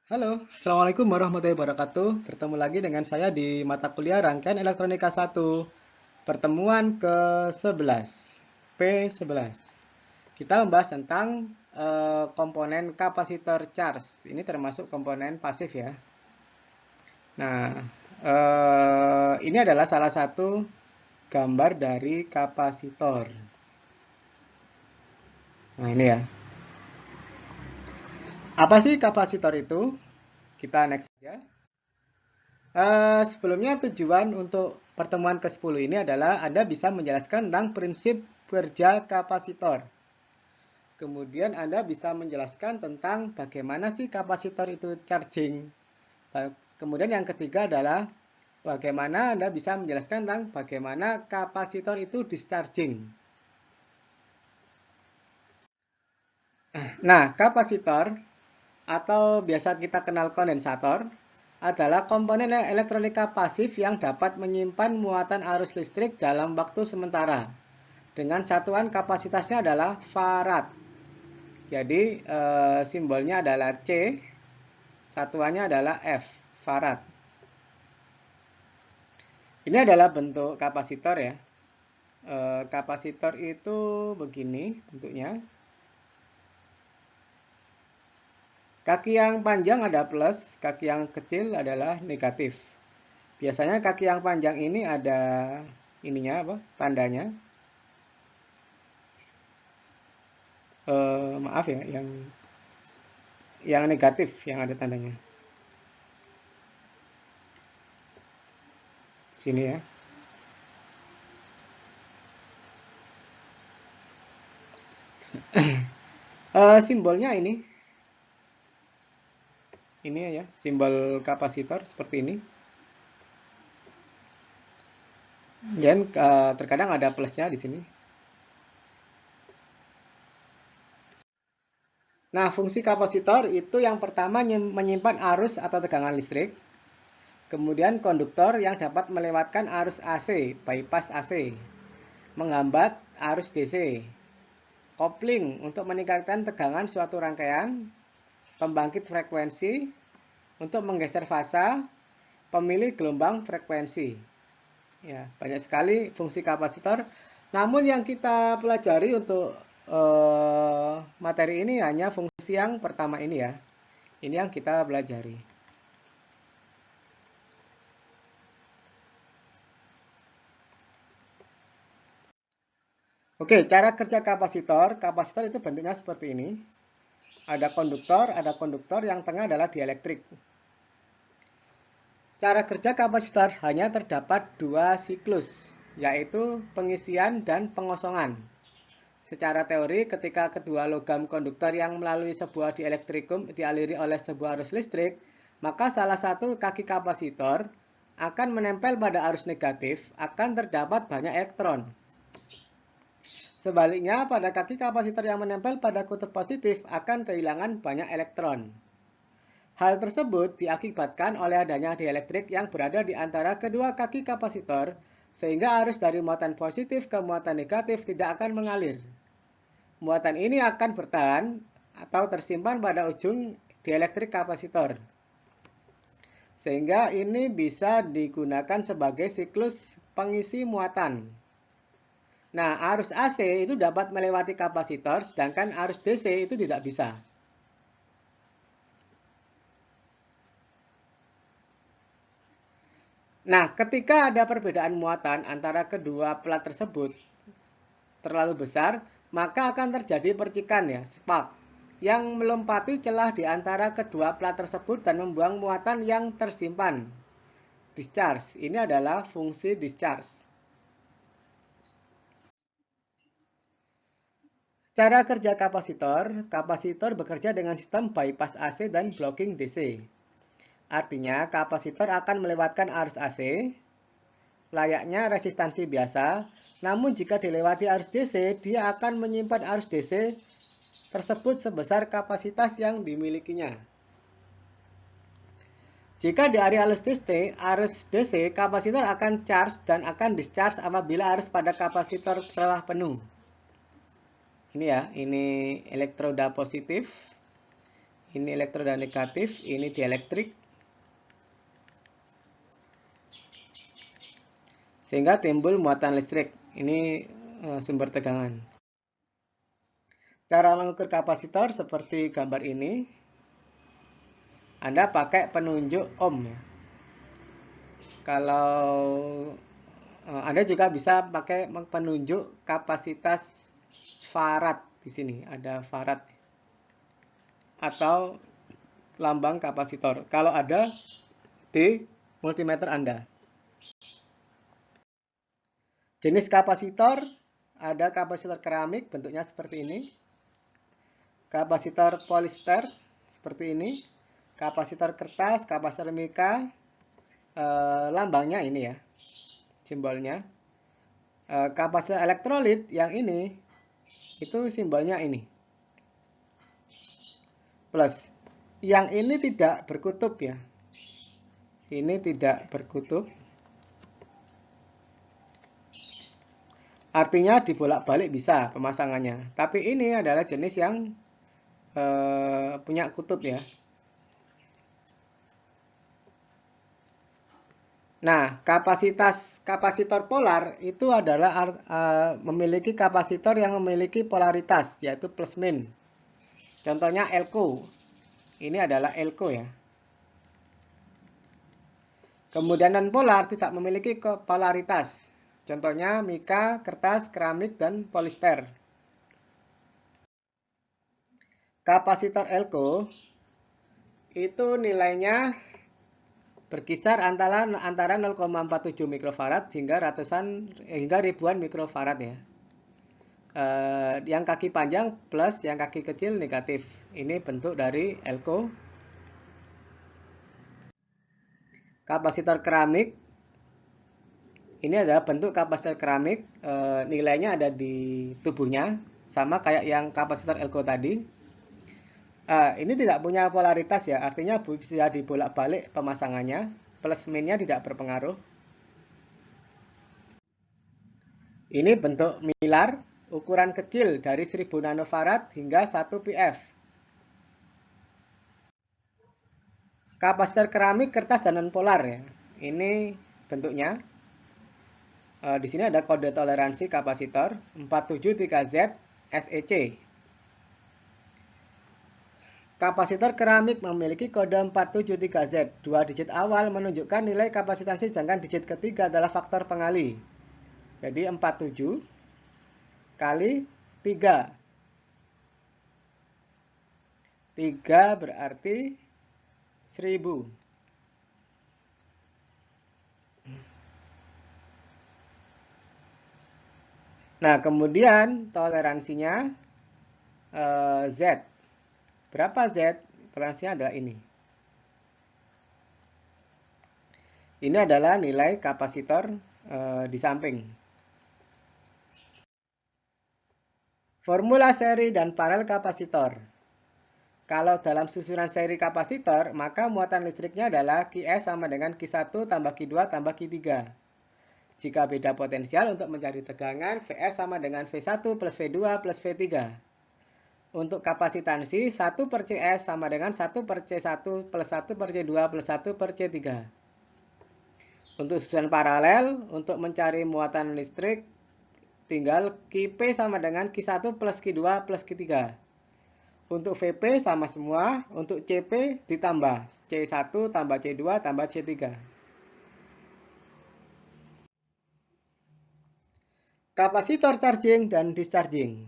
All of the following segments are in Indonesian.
Halo, Assalamualaikum warahmatullahi wabarakatuh. Bertemu lagi dengan saya di mata kuliah rangkaian elektronika 1, pertemuan ke-11, P11. Kita membahas tentang komponen kapasitor charge. Ini termasuk komponen pasif ya. Nah, ini adalah salah satu gambar dari kapasitor. Nah, ini ya. Apa sih kapasitor itu? Kita next saja. Sebelumnya tujuan untuk pertemuan ke-10 ini adalah Anda bisa menjelaskan tentang prinsip kerja kapasitor. Kemudian Anda bisa menjelaskan tentang bagaimana sih kapasitor itu charging. Kemudian yang ketiga adalah bagaimana Anda bisa menjelaskan tentang bagaimana kapasitor itu discharging. Nah, kapasitor atau biasa kita kenal kondensator adalah komponen elektronika pasif yang dapat menyimpan muatan arus listrik dalam waktu sementara. Dengan satuan kapasitasnya adalah farad. Jadi simbolnya adalah C, satuannya adalah F, farad. Ini adalah bentuk kapasitor ya. Kapasitor itu begini bentuknya. Kaki yang panjang ada plus, kaki yang kecil adalah negatif. Biasanya kaki yang panjang ini ada ininya apa? Tandanya. Maaf ya, yang negatif yang ada tandanya. Sini ya. Simbolnya ini ya, simbol kapasitor seperti ini. Dan terkadang ada plusnya di sini. Nah, fungsi kapasitor itu yang pertama menyimpan arus atau tegangan listrik. Kemudian konduktor yang dapat melewatkan arus AC, bypass AC. Menghambat arus DC. Kopling untuk meningkatkan tegangan suatu rangkaian. Pembangkit frekuensi untuk menggeser fasa. Pemilih gelombang frekuensi. Ya, banyak sekali fungsi kapasitor. Namun yang kita pelajari untuk materi ini hanya fungsi yang pertama ini ya. Ini yang kita pelajari. Oke, cara kerja kapasitor. Kapasitor itu bentuknya seperti ini. Ada konduktor, yang tengah adalah dielektrik. Cara kerja kapasitor hanya terdapat dua siklus, yaitu pengisian dan pengosongan. Secara teori, ketika kedua logam konduktor yang melalui sebuah dielektrikum dialiri oleh sebuah arus listrik, maka salah satu kaki kapasitor akan menempel pada arus negatif, akan terdapat banyak elektron. Sebaliknya, pada kaki kapasitor yang menempel pada kutub positif akan kehilangan banyak elektron. Hal tersebut diakibatkan oleh adanya dielektrik yang berada di antara kedua kaki kapasitor, sehingga arus dari muatan positif ke muatan negatif tidak akan mengalir. Muatan ini akan bertahan atau tersimpan pada ujung dielektrik kapasitor. Sehingga ini bisa digunakan sebagai siklus pengisi muatan. Nah, arus AC itu dapat melewati kapasitor, sedangkan arus DC itu tidak bisa. Nah, ketika ada perbedaan muatan antara kedua plat tersebut terlalu besar, maka akan terjadi percikan ya, spark, yang melompati celah di antara kedua plat tersebut dan membuang muatan yang tersimpan. Discharge, ini adalah fungsi discharge. Cara kerja kapasitor, kapasitor bekerja dengan sistem bypass AC dan blocking DC. Artinya, kapasitor akan melewatkan arus AC, layaknya resistansi biasa, namun jika dilewati arus DC, dia akan menyimpan arus DC tersebut sebesar kapasitas yang dimilikinya. Jika di area arus DC, kapasitor akan charge dan akan discharge apabila arus pada kapasitor telah penuh. Ini ya, ini elektroda positif, Ini elektroda negatif, ini dielektrik. Sehingga timbul muatan listrik. Ini sumber tegangan. Cara mengukur kapasitor seperti gambar ini. Anda pakai penunjuk ohm ya. Kalau Anda juga bisa pakai penunjuk kapasitas farad di sini, ada farad atau lambang kapasitor. Kalau ada di multimeter Anda. Jenis kapasitor, ada kapasitor keramik bentuknya seperti ini. Kapasitor polister seperti ini. Kapasitor kertas, kapasitor mika, lambangnya ini ya, simbolnya. Kapasitor elektrolit yang ini, itu simbolnya ini. Plus. Yang ini tidak berkutub ya. Ini tidak berkutub. Artinya dibolak-balik bisa pemasangannya. Tapi ini adalah jenis yang punya kutub ya. Nah, kapasitor polar itu adalah memiliki kapasitor yang memiliki polaritas, yaitu plus min. Contohnya elko. Ini adalah elko ya. Kemudian non polar tidak memiliki polaritas. Contohnya mika, kertas, keramik, dan polister. Kapasitor elko itu nilainya berkisar antara 0,47 mikrofarad hingga ribuan mikrofarad ya. Yang kaki panjang plus, yang kaki kecil negatif. Ini bentuk dari elko. Kapasitor keramik. Ini adalah bentuk kapasitor keramik, nilainya ada di tubuhnya, sama kayak yang kapasitor elko tadi. Ini tidak punya polaritas ya, artinya bisa dibolak-balik pemasangannya, plus minnya tidak berpengaruh. Ini bentuk milar, ukuran kecil dari 1000 nanofarad hingga 1 pf. Kapasitor keramik, kertas, dan non-polar ya. Ini bentuknya. Di sini ada kode toleransi kapasitor 473Z SEC. Kapasitor keramik memiliki kode 473Z. 2 digit awal menunjukkan nilai kapasitansi, sedangkan digit ketiga adalah faktor pengali. Jadi 47 kali 3. 3 berarti 1000. Nah, kemudian toleransinya Z. Berapa Z? Toleransinya adalah ini. Ini adalah nilai kapasitor di samping. Formula seri dan paralel kapasitor. Kalau dalam susunan seri kapasitor, maka muatan listriknya adalah Qs sama dengan Q1 tambah Q2 tambah Q3. Jika beda potensial, untuk mencari tegangan, Vs sama dengan V1 plus V2 plus V3. Untuk kapasitansi, 1 per Cs sama dengan 1 per C1 plus 1 per C2 plus 1 per C3. Untuk susunan paralel, untuk mencari muatan listrik, tinggal Qp sama dengan Q1 plus Q2 plus Q3. Untuk Vp sama semua, untuk Cp ditambah C1 tambah C2 tambah C3. Kapasitor charging dan discharging.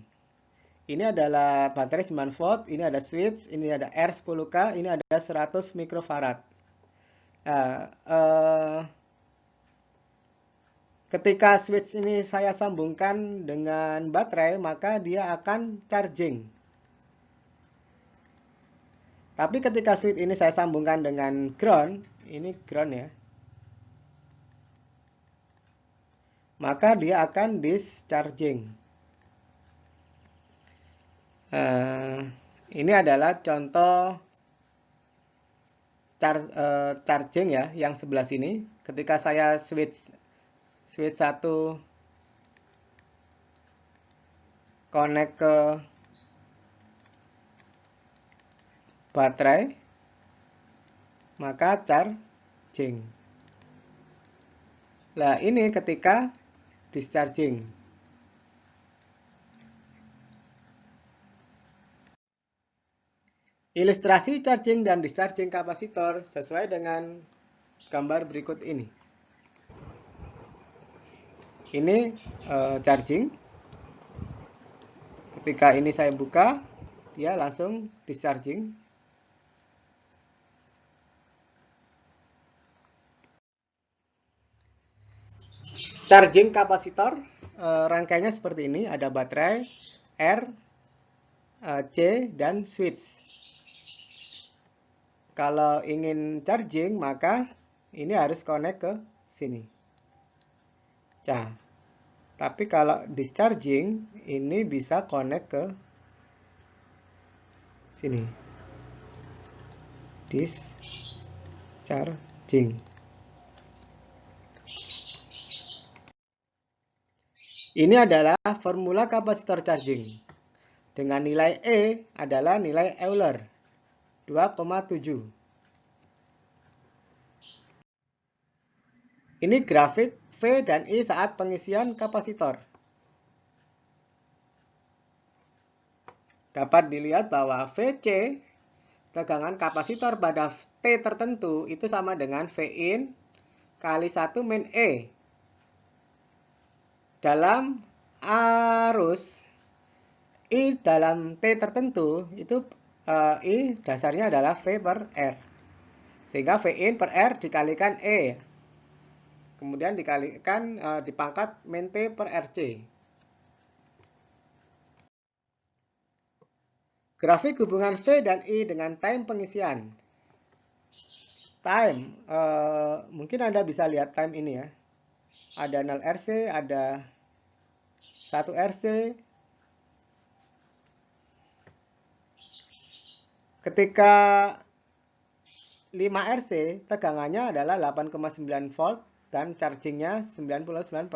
Ini adalah baterai 9 volt, ini ada switch, ini ada R10K, ini ada 100 mikrofarad. Ketika switch ini saya sambungkan dengan baterai, maka dia akan charging. Tapi ketika switch ini saya sambungkan dengan ground, ini ground ya, maka dia akan discharging. Ini adalah contoh charging ya, yang sebelah sini. Ketika saya switch 1 connect ke baterai, maka charging. Nah, ini ketika discharging. Ilustrasi charging dan discharging kapasitor sesuai dengan gambar berikut ini. Ini charging. Ketika ini saya buka, dia langsung discharging. Charging kapasitor rangkaiannya seperti ini, ada baterai, R, C, dan switch. Kalau ingin charging, maka ini harus connect ke sini. Tapi kalau discharging, ini bisa connect ke sini. Discharging. Ini adalah formula kapasitor charging. Dengan nilai E adalah nilai Euler, 2,7. Ini grafik V dan I saat pengisian kapasitor. Dapat dilihat bahwa VC, tegangan kapasitor pada T tertentu, itu sama dengan Vin kali 1 min E. Dalam arus I dalam T tertentu, itu I dasarnya adalah V per R. Sehingga Vin per R dikalikan E. Kemudian dikalikan dipangkat min T per RC. Grafik hubungan V dan I dengan time pengisian. Time, mungkin Anda bisa lihat time ini ya. Ada 0 RC, ada 1 RC. Ketika 5 RC, tegangannya adalah 8,9 volt dan chargingnya 99%.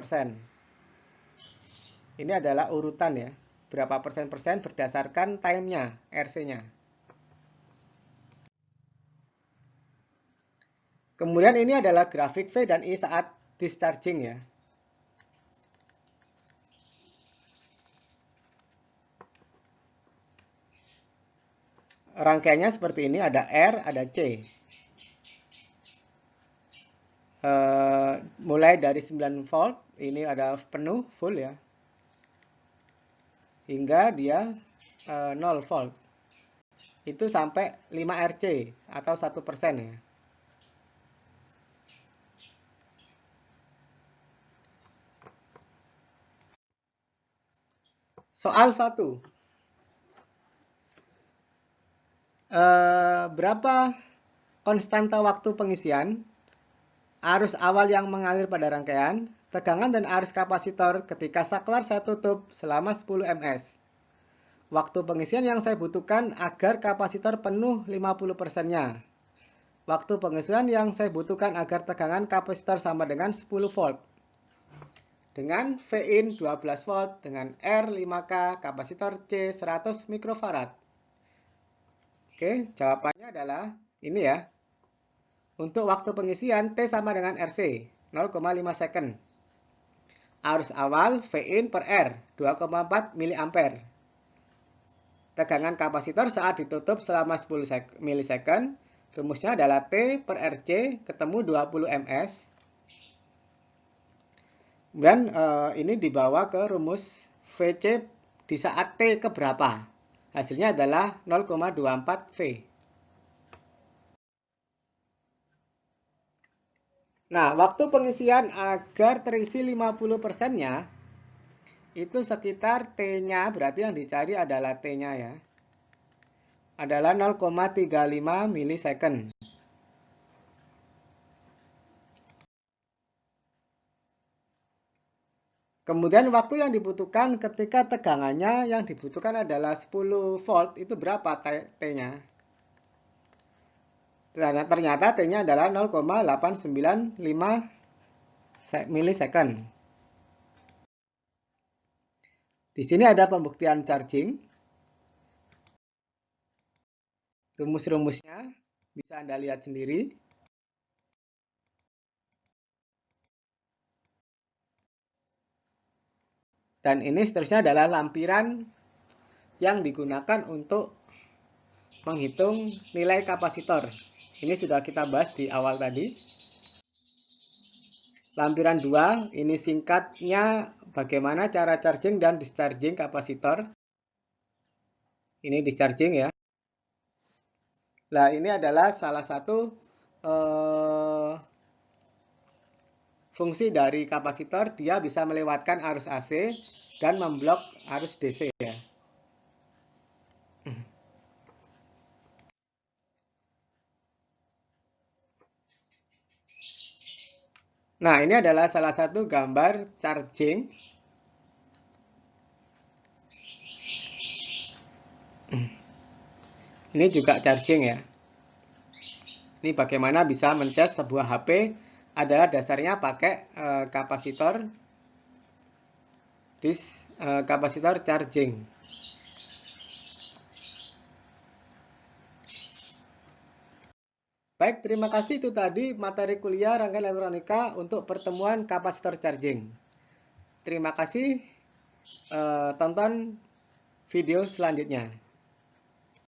Ini adalah urutan ya. Berapa persen berdasarkan time-nya, RC-nya. Kemudian ini adalah grafik V dan I saat discharging ya. Rangkaiannya seperti ini, ada R, ada C. Mulai dari 9 volt, ini ada penuh, full ya. Hingga dia 0 volt. Itu sampai 5 RC atau 1% ya. Soal 1. Berapa konstanta waktu pengisian, arus awal yang mengalir pada rangkaian, tegangan dan arus kapasitor ketika saklar saya tutup selama 10 ms. Waktu pengisian yang saya butuhkan agar kapasitor penuh 50%-nya. Waktu pengisian yang saya butuhkan agar tegangan kapasitor sama dengan 10 volt. Dengan Vin 12 volt, dengan R 5K, kapasitor C 100 mikrofarad. Oke, jawabannya adalah ini ya. Untuk waktu pengisian T sama dengan RC, 0,5 second. Arus awal Vin per R, 2,4 mA. Tegangan kapasitor saat ditutup selama 10 milisecond. Rumusnya adalah T per RC ketemu 20 ms. Dan ini dibawa ke rumus VC di saat T keberapa. Hasilnya adalah 0,24 V. Nah, waktu pengisian agar terisi 50%-nya, itu sekitar T-nya, berarti yang dicari adalah T-nya ya. Adalah 0,35 milisecond. Kemudian waktu yang dibutuhkan ketika tegangannya yang dibutuhkan adalah 10 volt, itu berapa T-nya? Ternyata T-nya adalah 0,895 milisecond. Di sini ada pembuktian charging. Rumus-rumusnya bisa Anda lihat sendiri. Dan ini seterusnya adalah lampiran yang digunakan untuk menghitung nilai kapasitor. Ini sudah kita bahas di awal tadi. Lampiran 2, ini singkatnya bagaimana cara charging dan discharging kapasitor. Ini discharging ya. Nah, ini adalah salah satu fungsi dari kapasitor. Dia bisa melewatkan arus AC dan memblok arus DC ya. Nah, ini adalah salah satu gambar charging. Ini juga charging ya. Ini bagaimana bisa mencas sebuah HP adalah dasarnya pakai kapasitor kapasitor charging. Baik, terima kasih. Itu tadi materi kuliah rangkaian elektronika untuk pertemuan kapasitor charging. Terima kasih. Tonton video selanjutnya.